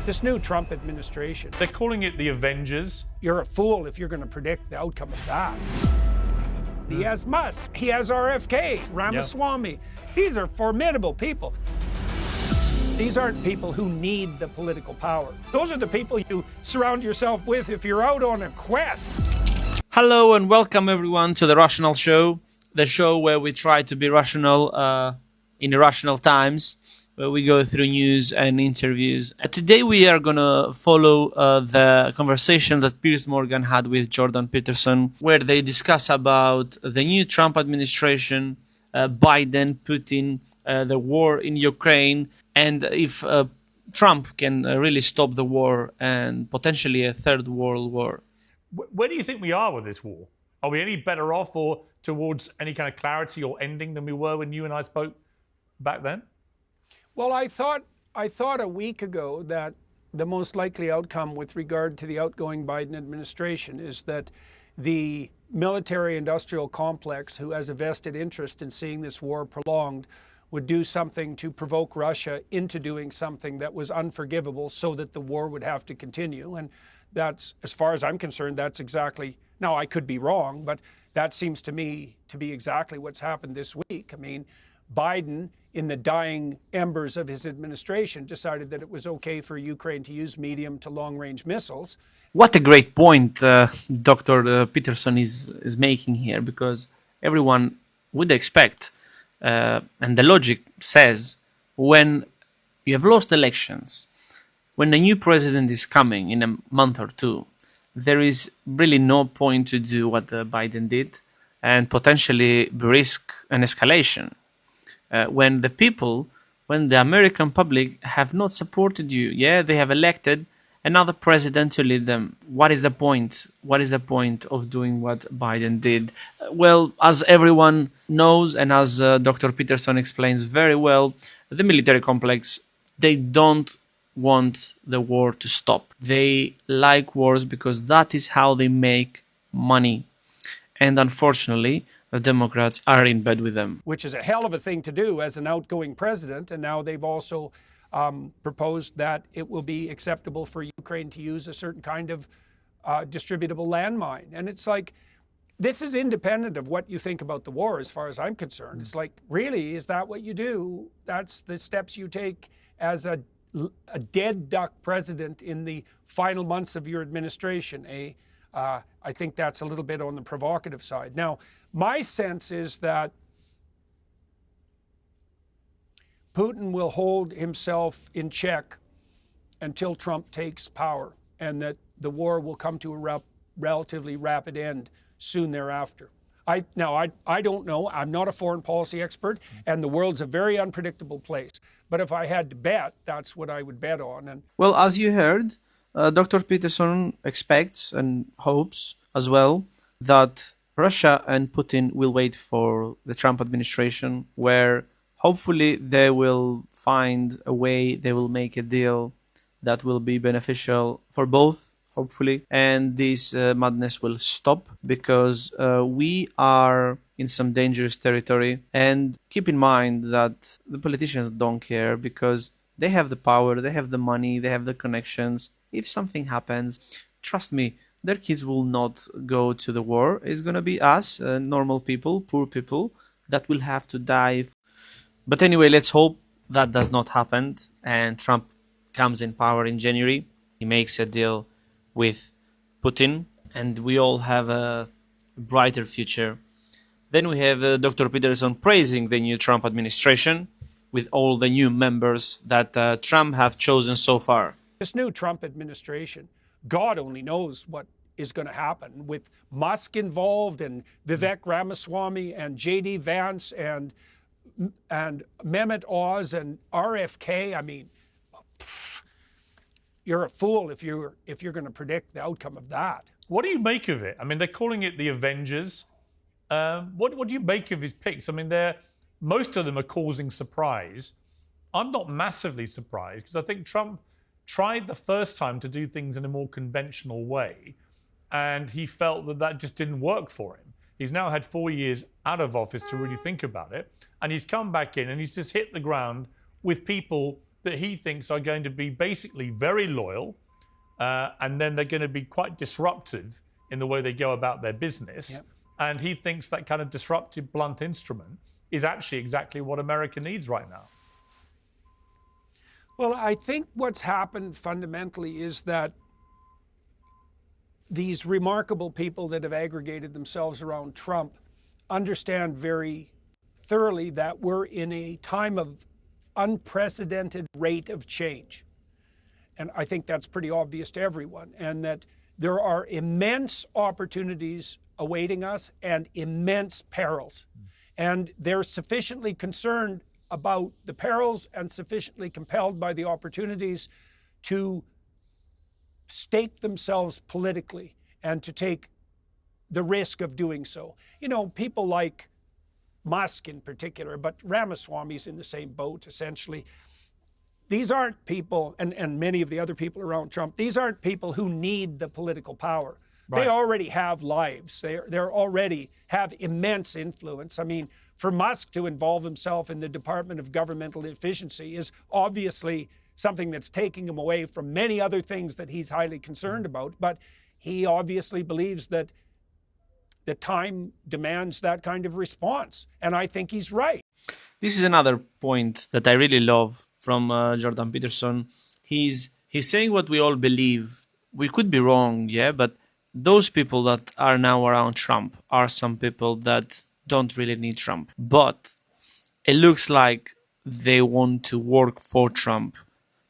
This new Trump administration, They're calling it the Avengers. you're a fool if you're going to predict the outcome of that. He has Musk, he has RFK, Ramaswamy. These are formidable people. These aren't people who need the political power. Those are the people you surround yourself with if you're out on a quest. Hello and welcome everyone to the Rational Show, the show where we try to be rational in irrational times, where we go through news and interviews. Today we are going to follow the conversation that Piers Morgan had with Jordan Peterson, where they discuss about the new Trump administration, Biden, Putin, the war in Ukraine, and if Trump can really stop the war and potentially a third world war. Where do you think we are with this war? Are we any better off or towards any kind of clarity or ending than we were when you and I spoke back then? Well, I thought a week ago that the most likely outcome with regard to the outgoing Biden administration is that the military-industrial complex, who has a vested interest in seeing this war prolonged, would do something to provoke Russia into doing something that was unforgivable so that the war would have to continue. And that's, as far as I'm concerned, that's exactly, now I could be wrong, but that seems to me to be exactly what's happened this week. I mean, Biden, in the dying embers of his administration, decided that it was okay for Ukraine to use medium to long-range missiles. What a great point Dr. Peterson is making here, because everyone would expect, and the logic says, when you have lost elections, when a new president is coming in a month or two, there is really no point to do what Biden did and potentially risk an escalation. When the American public have not supported you, they have elected another president to lead them. What is the point? What is the point of doing what Biden did? Well, as everyone knows, and as Dr. Peterson explains very well, the military complex, they don't want the war to stop. They like wars because that is how they make money. And unfortunately, the Democrats are in bed with them. Which is a hell of a thing to do as an outgoing president. And now they've also proposed that it will be acceptable for Ukraine to use a certain kind of distributable landmine. And it's like, this is independent of what you think about the war, as far as I'm concerned. It's like, really, is that what you do? That's the steps you take as a dead duck president in the final months of your administration, eh? I think that's a little bit on the provocative side. Now, my sense is that Putin will hold himself in check until Trump takes power, and that the war will come to a relatively rapid end soon thereafter. I don't know. I'm not a foreign policy expert, and the world's a very unpredictable place. But if I had to bet, that's what I would bet on. And well, as you heard, Dr. Peterson expects and hopes as well that Russia and Putin will wait for the Trump administration, where hopefully they will find a way, they will make a deal that will be beneficial for both, hopefully, and this madness will stop, because we are in some dangerous territory. And keep in mind that the politicians don't care, because they have the power, they have the money, they have the connections. If something happens, trust me, their kids will not go to the war. It's going to be us, normal people, poor people, that will have to die. But anyway, let's hope that does not happen and Trump comes in power in January. He makes a deal with Putin and we all have a brighter future. Then we have Dr. Peterson praising the new Trump administration with all the new members that Trump have chosen so far. this new Trump administration, God only knows what is going to happen with Musk involved and Vivek Ramaswamy and J.D. Vance and Mehmet Oz and RFK. I mean, you're a fool if you're going to predict the outcome of that. What do you make of it? I mean, they're calling it the Avengers. What do you make of his picks? I mean, most of them are causing surprise. I'm not massively surprised because I think Trump tried the first time to do things in a more conventional way, and he felt that just didn't work for him. He's now had 4 years out of office to really think about it, and he's come back in and he's just hit the ground with people that he thinks are going to be basically very loyal, and then they're going to be quite disruptive in the way they go about their business. Yep. And he thinks that kind of disruptive, blunt instrument is actually exactly what America needs right now. Well, I think what's happened fundamentally is that these remarkable people that have aggregated themselves around Trump understand very thoroughly that we're in a time of unprecedented rate of change. And I think that's pretty obvious to everyone, and that there are immense opportunities awaiting us and immense perils. And they're sufficiently concerned about the perils and sufficiently compelled by the opportunities to stake themselves politically and to take the risk of doing so. You know, people like Musk in particular, but Ramaswamy's in the same boat, essentially. These aren't people, and many of the other people around Trump, these aren't people who need the political power. Right. They already have lives. They're already have immense influence. I mean, for Musk to involve himself in the Department of Governmental Efficiency is obviously something that's taking him away from many other things that he's highly concerned about. But he obviously believes that the time demands that kind of response. And I think he's right. This is another point that I really love from Jordan Peterson. He's saying what we all believe. We could be wrong, yeah, but those people that are now around Trump are some people that don't really need Trump. But it looks like they want to work for Trump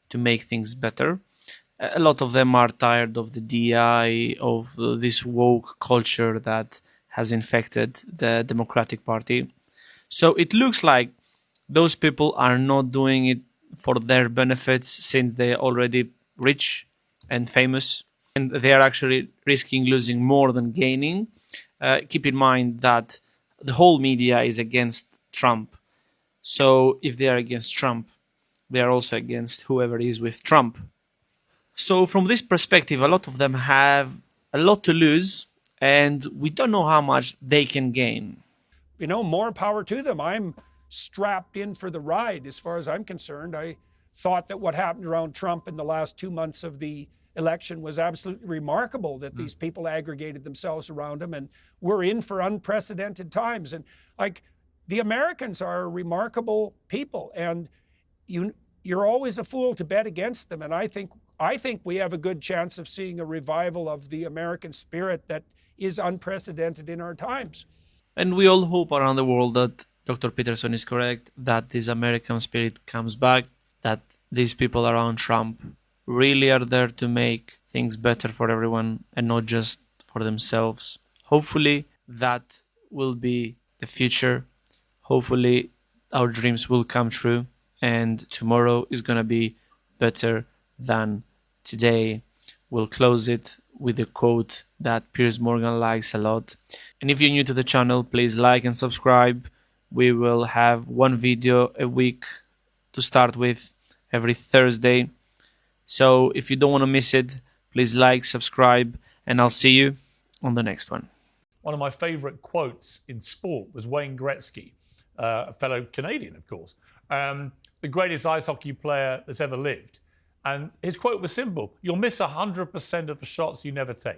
to make things better. A lot of them are tired of the DI, of this woke culture that has infected the Democratic Party. So it looks like those people are not doing it for their benefits, since they're already rich and famous, and they are actually risking losing more than gaining. Keep in mind that the whole media is against Trump. So if they are against Trump, they are also against whoever is with Trump. So from this perspective, a lot of them have a lot to lose, and we don't know how much they can gain. You know, more power to them. I'm strapped in for the ride as far as I'm concerned. I thought that what happened around Trump in the last 2 months of the election was absolutely remarkable, that these people aggregated themselves around him, and we're in for unprecedented times. And like, the Americans are remarkable people, and you're always a fool to bet against them. And I think we have a good chance of seeing a revival of the American spirit that is unprecedented in our times. And we all hope around the world that Dr. Peterson is correct, that this American spirit comes back, that these people around Trump really are there to make things better for everyone and not just for themselves. Hopefully that will be the future. Hopefully our dreams will come true, and tomorrow is going to be better than today. We'll close it with a quote that Piers Morgan likes a lot. And if you're new to the channel, please like and subscribe. We will have one video a week to start with, every Thursday. So if you don't want to miss it, please like, subscribe, and I'll see you on the next one. One of my favourite quotes in sport was Wayne Gretzky, a fellow Canadian, of course, the greatest ice hockey player that's ever lived. And his quote was simple: you'll miss 100% of the shots you never take.